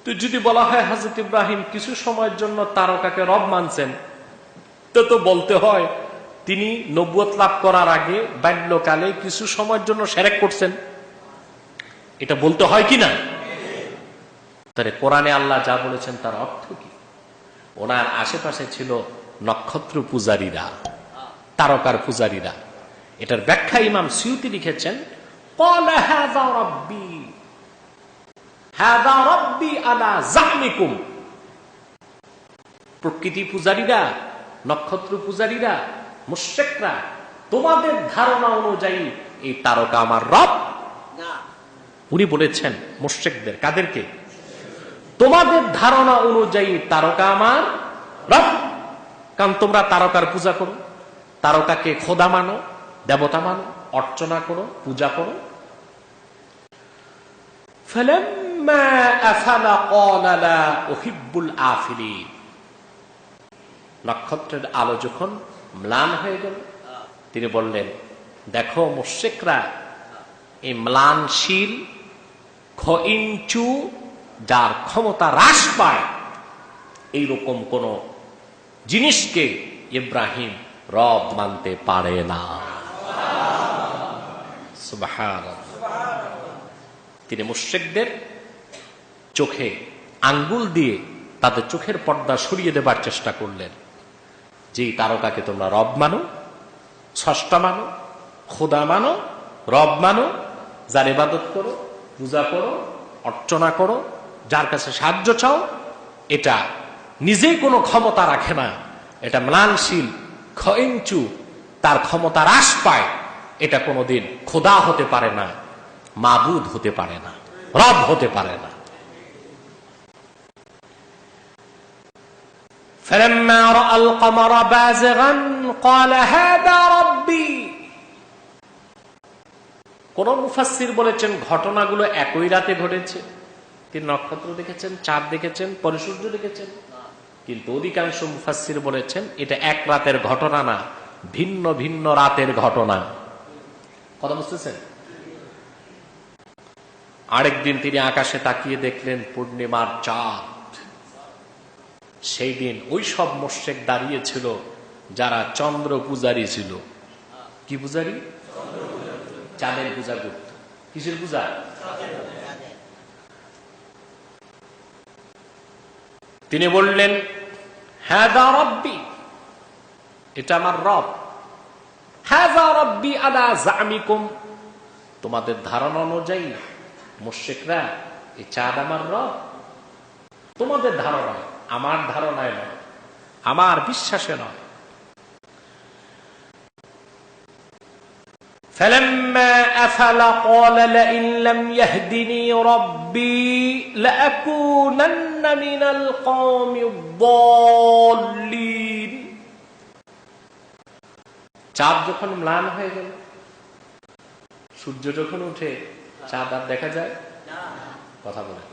তো যদি বলা হয় হযরত ইব্রাহিম কিছু সময়ের জন্য তারকাকে রব মানছেন, তো বলতে হয় তিনি নবুয়ত লাভ করার আগে বাল্যকালে কিছু সময়ের জন্য শিরক করছেন। এটা বলতে হয় কি না? তাহলে কোরআনে আল্লাহ যা বলেছেন তার অর্থ কি? ওনার আশেপাশে ছিল নক্ষত্র পূজারীরা, তারকার পূজারীরা। এটার ব্যাখ্যা ইমাম সিউতি লিখেছেন, ক্বালা হাযা রাব্বি, হাযা রাব্বি আলা যামিকুম। প্রকৃতি পূজারীরা, নক্ষত্র পূজারীরা, মুশরিকরা, তোমাদের ধারণা অনুযায়ী এই তারকা আমার রব না। উনি বলেছেন মুশরিকদের, কাদেরকে? তোমাদের ধারণা অনুযায়ী তারকা আমার রব। কারণ তোমরা তারকার পূজা করো, তারকাকে খোদা মানো, দেবতা মানো, অর্চনা করো, পূজা করো। ফালাম্মা আফালা ক্বালা লা উহিব্বুল আফিলিন। নক্ষত্রের আলো যখন ম্লান হয়ে গেল, তিনি বললেন, দেখো মুশরিকরা এই ম্লানশীল ক্ষয়িঞ্চু, যার ক্ষমতা হ্রাস পায়, এইরকম কোন জিনিসকে ইব্রাহিম রব মানতে পারে না। সুবহানাল্লাহ। তিনি মুশরিকদের চোখে আঙ্গুল দিয়ে তাদের চোখের পর্দা সরিয়ে দেবার চেষ্টা করলেন। যেই তারকাকে তোমরা রব মানো, স্রষ্টা মানো, খোদা মানো, রব মানো, যার ইবাদত করো, পূজা করো, অর্চনা করো, যার কাছে সাহায্য চাও, এটা নিজেই কোনো ক্ষমতা রাখে না, এটা ম্লানশীল, ক্ষয়িঞ্চু, তার ক্ষমতা হ্রাস পায়, এটা কোনোদিন খোদা হতে পারে না, মাবুদ হতে পারে না, রব হতে পারে না। فلما رأى القمر بازغا قال هذا ربي। কোন মুফাসসির বলেছেন ঘটনাগুলো একই রাতে ঘটেছে। তিনি নক্ষত্র দেখেছেন, চাঁদ দেখেছেন, পরে সূর্য দেখেছেন। কিন্তু অধিকাংশ মুফাসসির বলেছেন এটা এক রাতের ঘটনা না, ভিন্ন ভিন্ন রাতের ঘটনা। কথা বুঝতেছেন? আরেকদিন তিনি আকাশে তাকিয়ে দেখলেন পূর্ণিমার চাঁদ। সেই দিন ওই সব মুশরিক দাঁড়িয়ে ছিল যারা চন্দ্র পূজারী ছিল। কি পূজারী? চাঁদের পূজা করত। কিসের পূজা? তিনি বললেন, হাযা রাব্বি, এটা আমার রব। হাযা রাব্বি আলা যামিকুম, তোমাদের ধারণা অনুযায়ী মুশরিকরা এই চাঁদ আমার রব। তোমাদের ধারণায়, আমার ধারণায় নয়, আমার বিশ্বাসে নয়। فلما أفل قال لئن لم يهدني ربي لأكونن من القوم الضالين। চাঁদ যখন ম্লান হয়ে গেল, সূর্য যখন উঠে, চাঁদ আর দেখা যায় না। কথা বলে,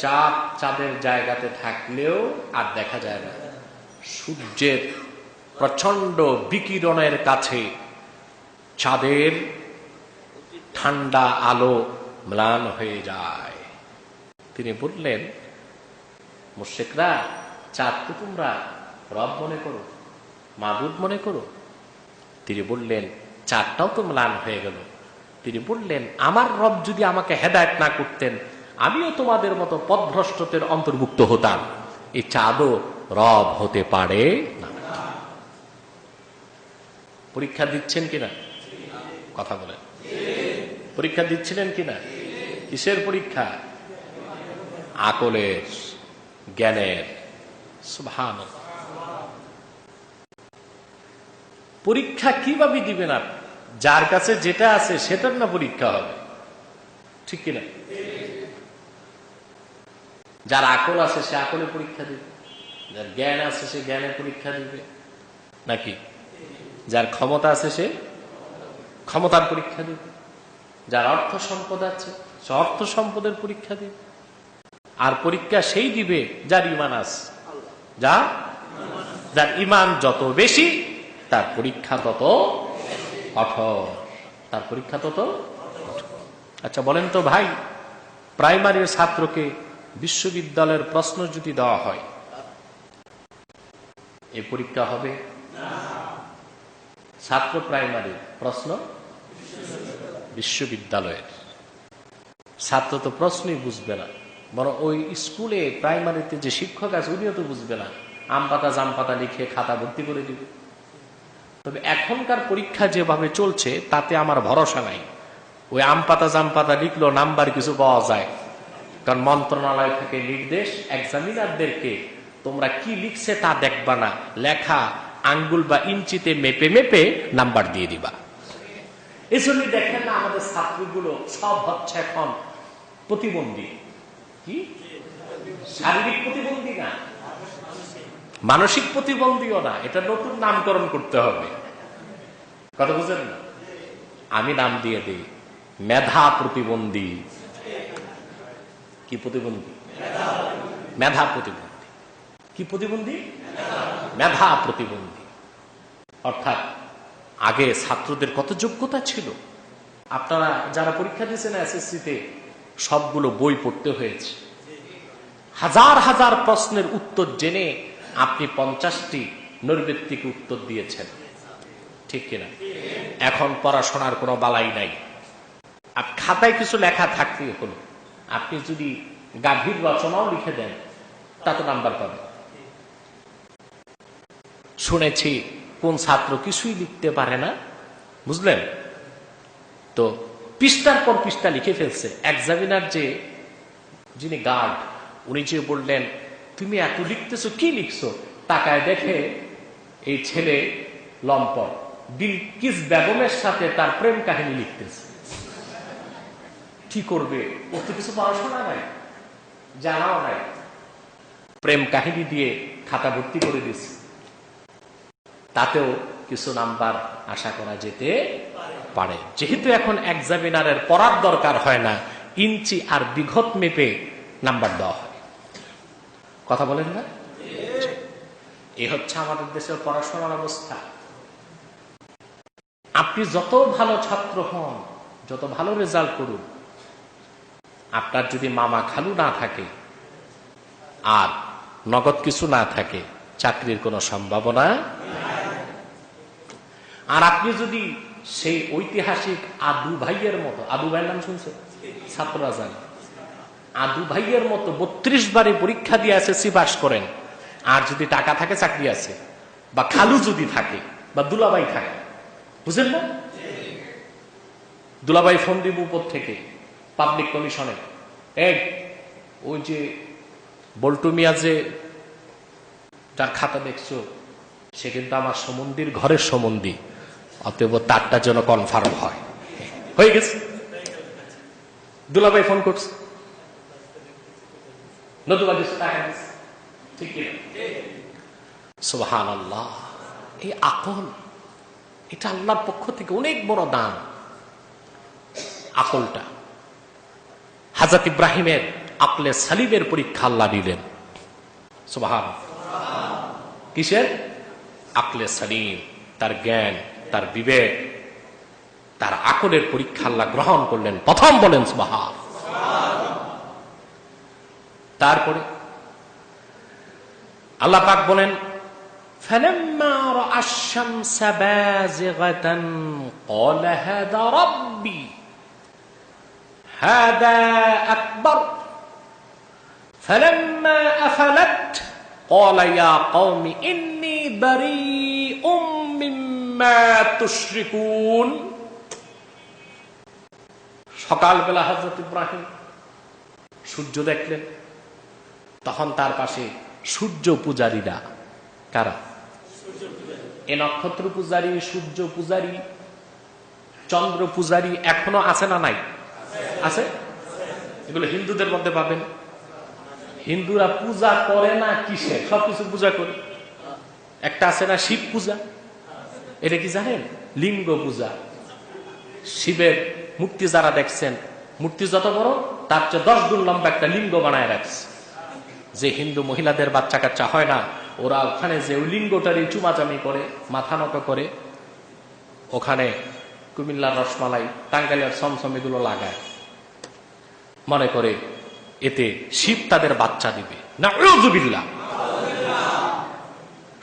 চাঁদ চাঁদের জায়গাতে থাকলেও আর দেখা যায় না। সূর্যের প্রচন্ড বিকিরণের কাছে চাঁদের ঠান্ডা আলো ম্লান হয়ে যায়। তিনি বললেন, মুশরিকরা, চাঁদকে তোমরা রব মনে করো, মাবুদ মনে করো। তিনি বললেন, চাঁদটাও তো ম্লান হয়ে গেল। তিনি বললেন, আমার রব যদি আমাকে হেদায়েত না করতেন, আমিও তোমাদের মতো পথভ্রষ্টদের অন্তর্ভুক্ত হতাম। এই চাঁদও রব হতে পারে না। পরীক্ষা দিচ্ছেন কিনা? কথা বলেন, পরীক্ষা দিচ্ছিলেন কিনা? কিসের পরীক্ষা? আকলের, জ্ঞানের। সুবহানাল্লাহ। পরীক্ষা কিভাবে দিবেন আপনি? যার কাছে যেটা আছে সেটার না পরীক্ষা হবে, ঠিক কিনা? যার আকল আছে সে আকলে পরীক্ষা দিবে, যার জ্ঞান আছে সে জ্ঞানের পরীক্ষা দিবে, নাকি যার ক্ষমতা আছে সে ক্ষমতার পরীক্ষা দিবে, যার অর্থ সম্পদ আছে সে অর্থ সম্পদের পরীক্ষা দিবে। আর পরীক্ষা সেই দিবে যার ইমান আছে। যার ইমান যত বেশি তার পরীক্ষা তত কঠোর, তার পরীক্ষা তত কঠোর। আচ্ছা বলেন তো ভাই, প্রাইমারির ছাত্রকে বিশ্ববিদ্যালয়ের প্রশ্ন যদি দেওয়া হয়, এই পরীক্ষা হবে? ছাত্র প্রাইমারির প্রশ্ন বিশ্ববিদ্যালয়ের ছাত্র তো প্রশ্নই বুঝবে না, বরং ওই স্কুলে প্রাইমারিতে যে শিক্ষক আছে উনিও তো বুঝবে না, আম পাতা জাম পাতা লিখে খাতা ভর্তি করে দিবে। তবে এখনকার পরীক্ষা যেভাবে চলছে তাতে আমার ভরসা নাই। ওই আম পাতা জাম পাতা লিখলো নাম্বার কিছু পাওয়া যায়, কারণ মন্ত্রণালয় থেকে নির্দেশ এক্সামিনারদেরকে তোমরা কি লিখছে তা দেখবা না, লেখা আঙ্গুল বা ইঞ্চিতে মেপে মেপে নাম্বার দিয়ে দিবা। এজন্য দেখেন না আমাদের ছাত্রগুলো সব হচ্ছে এখন প্রতিবন্ধী। কি শারীরিক প্রতিবন্ধী না, মানসিক প্রতিবন্ধীও না, এটা নতুন নামকরণ করতে হবে। কথা বুঝেন না? আমি নাম দিয়ে দিই মেধা প্রতিবন্ধী। কি প্রতিবন্ধী? মেধা প্রতিবন্ধী। কি প্রতিবন্ধী? মেধা প্রতিবন্ধী। অর্থাৎ আগে ছাত্রদের কত যোগ্যতা ছিল, আপনারা যারা পরীক্ষা দিয়েছেন এসএসসিতে সবগুলো বই পড়তে হয়েছে। হাজার হাজার প্রশ্নের উত্তর জেনে আপনি 50টি নৈর্ব্যক্তিক উত্তর দিয়েছেন, ঠিক কিনা? এখন পড়াশোনার কোনো বালাই নাই। খাতায় কিছু লেখা থাকতে হলো, আপনি যদি গাভীর রচনাও লিখে দেন তাতে নাম্বার পাবে। শুনেছি কোন ছাত্র কিছুই লিখতে পারে না, বুঝলেন তো, পৃষ্ঠার পর পৃষ্ঠা লিখে ফেলছে। এক্সামিনার যিনি গার্ড উনি যে বললেন তুমি এত লিখতেছো, কি লিখছো? তাকায় দেখে এই ছেলে লম্পট বিলকিস বেগমের সাথে তার প্রেম কাহিনী লিখতেছে। কি করবে? ওর তো কিছু পড়াশোনা নাই, জানাও নাই, প্রেম কাহিনী দিয়ে খাতা ভর্তি করে দিচ্ছে। তাতেও কিছু নাম্বার আশা করা যেতে পারে। যেহেতু এখন এক্সামিনারের পড়ার দরকার হয় না, ইঞ্চি আর বিঘত মেপে নাম্বার দেওয়া হয়। কথা বলেন না? এই হচ্ছে আমাদের দেশের পড়াশোনার অবস্থা। আপনি যত ভালো ছাত্র হন, যত ভালো রেজাল্ট করুন, আপনার যদি মামা খালু না থাকে আর নগদ কিছু না থাকে, চাকরির কোনো সম্ভাবনা। আর আপনি যদি সেই ঐতিহাসিক আদু ভাইয়ের মতো, আদু ভাইয়ের নাম শুনছে ছাত্ররা জানে, আদু ভাইয়ের মতো 32 বারে পরীক্ষা দিয়ে এসএসসি পাস করেন, আর যদি টাকা থাকে চাকরি আছে, বা খালু যদি থাকে বা দুলাভাই থাকে, বুঝেন না? দুলাভাই ফোন দিব উপর থেকে পাবলিক কমিশনে, ওই যে বল্টু মিয়া যে তার খাতা দেখছো সে কিন্তু আমার সম্বন্ধীর ঘরের সম্বন্ধী, অতএব তারটা যেন কনফার্ম হয়। হয়ে গেছে, দুলাভাই ফোন করছে, নতুবা কিছু টাকা দিচ্ছে, ঠিক কিনা? সুবহানাল্লাহ। এই আকল, এটা আল্লাহর পক্ষ থেকে অনেক বড় দান। আকলটা হযরত ইব্রাহিমের আকলে সালিমের পরীক্ষা আল্লাহ দিলেন। সুবহানাল্লাহ। কিসের? আকলে সালিম, তার জ্ঞান, তার বিবেক, তার আকলের পরীক্ষা আল্লাহ গ্রহণ করলেন। প্রথম বলেন সুবহান। তারপরে আল্লাহ পাক বলেন ফালাম্মা রাআ আশ-শামসা বাযিগাতান ক্বালা হাযা রাব্বি হাযা আকবার ফালাম্মা আফালাত ক্বালা ইয়া কওমি ইন্নী বারীউম মিম্মা তুশরিকুন। সকালবেলা হযরত ইব্রাহিম সূর্য দেখলেন, তখন তার পাশে সূর্য পূজারীরা। কারা? এ নক্ষত্র পূজারী, সূর্য পূজারী, চন্দ্র পূজারী এখনো আছে না নাই? আছে। এগুলো হিন্দুদের মধ্যে পাবেন, হিন্দুরা পূজা করে না কিসে? সবকিছু পূজা করে। একটা আছে না শিব পূজা, এটা কি জানেন? লিঙ্গ পূজা। শিবের মূর্তি যারা দেখছেন, মূর্তি যত বড় তার চেয়ে 10 গুণ লম্বা একটা লিঙ্গ বানায় রাখছে। যে হিন্দু মহিলাদের বাচ্চা কাচ্চা হয় না, ওরা ওখানে যে ওই লিঙ্গটারই চুমাচামি করে, মাথা নত করে, ওখানে কুমিল্লার রসমালাই, টাঙ্গাইলের সমসম এগুলো লাগায়, মনে করে এতে শিব তাদের বাচ্চা দিবে। নাউযুবিল্লাহ।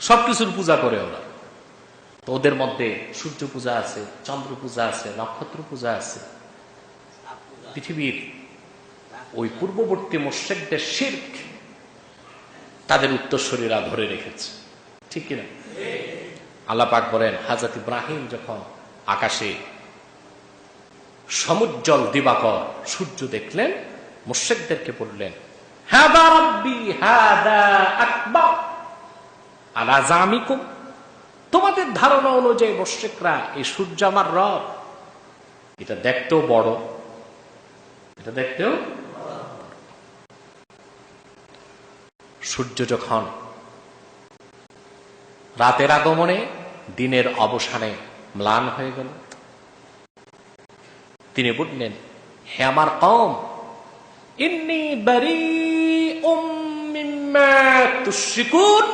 সবকিছুর পূজা করে ওরা। তো ওদের মধ্যে সূর্য পূজা আছে, চন্দ্র পূজা আছে, নক্ষত্র পূজা আছে। পৃথিবীর ওই পূর্ববর্তী মুশরিকদের শিরক তাদের উত্তরসূরিরা ধরে রেখেছে, ঠিক কিনা? আল্লাহ পাক বলেন, হযরত ইব্রাহিম যখন আকাশে সমুজ্জ্বল দিবাকর সূর্য দেখলেন, মুশরিকদেরকে বললেন, হাদা রাব্বি হাদা আকবার আলা জামিকুম। তোমাদের ধারণা অনুযায়ী মুশরিকরা, এই সূর্য আমার রব। এটা দেখতেও বড়, এটা দেখতেও। সূর্য যখন রাতের আগমনে দিনের অবসানে ম্লান হয়ে গেল, তিনি বললেন, হে আমার কওম, ইন্নী বারীউম মিম্মা তুশরিকুন।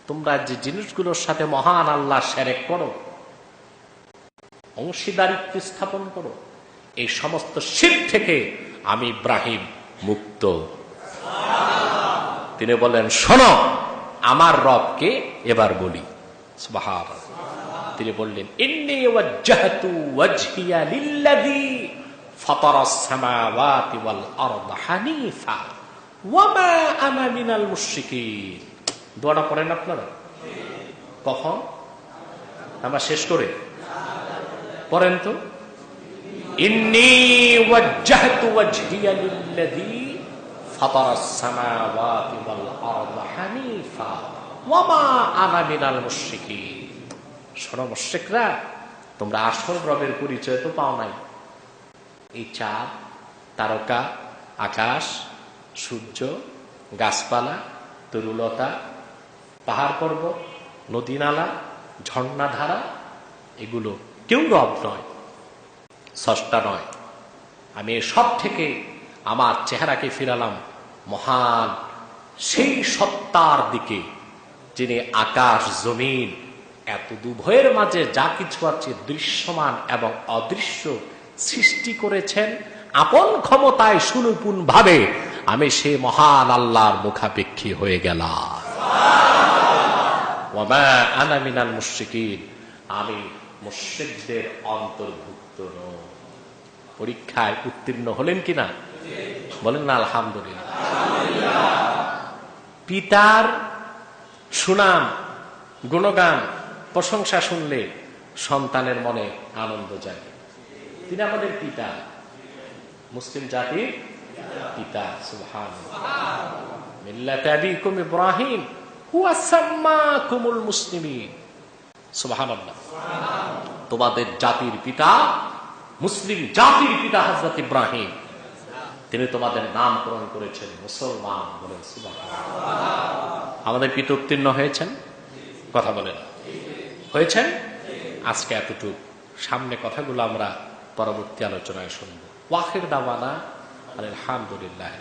তোমরা যে জিনিসগুলোর সাথে মহান আল্লাহ শিরক করো, অংশীদারিত্ব স্থাপন করো, এই সমস্ত শিরক থেকে আমি ইব্রাহিম মুক্ত। তিনি বলেন, শোনো আমার রবকে এবার বলি। সুবহানাল্লাহ। তিনি বললেন, ইন্নী ওয়াজ্জাহতু ওয়াজহিয়া লিল্লাযী ফাতারাস সামাওয়াতি ওয়াল আরদা হানিফা ওয়া মা আনা মিনাল মুশরিকিন। দোয়াটা পড়েন আপনারা কখন? আমরা শেষ করে পড়েন তো। ইন্নী ওয়াজ্জাহতু ওয়াজহিয়া লিল্লাযী ফাতারাস সামাওয়াতি ওয়াল আরদা হানিফা ওয়া মা আনা মিনাল মুশরিকিন। শোনো মুশরিকরা, তোমরা আসল রবের পরিচয় তো পাও নাই। এই চাঁদ, তারকা, আকাশ, সূর্য, গাছপালা, তরুলতা, পাহাড় পর্বত, নদী নালা, ঝর্ণাধারা, এগুলো কেউ রব নয়, স্রষ্টা নয়। আমি সব থেকে আমার চেহারাকে ফিরালাম মহান সেই সত্তার দিকে, যিনি আকাশ জমিন এত দুভয়ের মাঝে যা কিছু আছে দৃশ্যমান এবং অদৃশ্য সৃষ্টি করেছেন আপন ক্ষমতায় সুনিপুণ ভাবে। আমি সেই মহান আল্লাহর মুখাপেক্ষী হয়ে গেলাম। ওয়া মা আনা মিনাল মুশরিকিন, আমি মুশরিকদের অন্তর্ভুক্ত নই। পরীক্ষায় উত্তীর্ণ হলেন কিনা? বলেন না আলহামদুলিল্লাহ। পিতার সুনাম, গুণগান, প্রশংসা শুনলে সন্তানের মনে আনন্দ যায়। তিনি আমাদের পিতা, মুসলিম জাতির পিতা। সুবহানাল্লাহ। মিল্লাত আবিকুম ইব্রাহিম হুয়া সাম্মাকুমুল মুসলিমিন। সুবহানাল্লাহ। তোমাদের জাতির পিতা, মুসলিম জাতির পিতা হযরত ইব্রাহিম, তিনি তোমাদের নামকরণ করেছেন মুসলমান। বলেন সুবহানাল্লাহ। আমাদের পিতা উত্তীর্ণ হয়েছেন? কথা বলেন, হয়েছেন? আজকে এতটুকু, সামনে কথাগুলো আমরা পরবর্তী আলোচনায় শুনবো। ওয়াখির দাওয়ানা আলহামদুলিল্লাহ।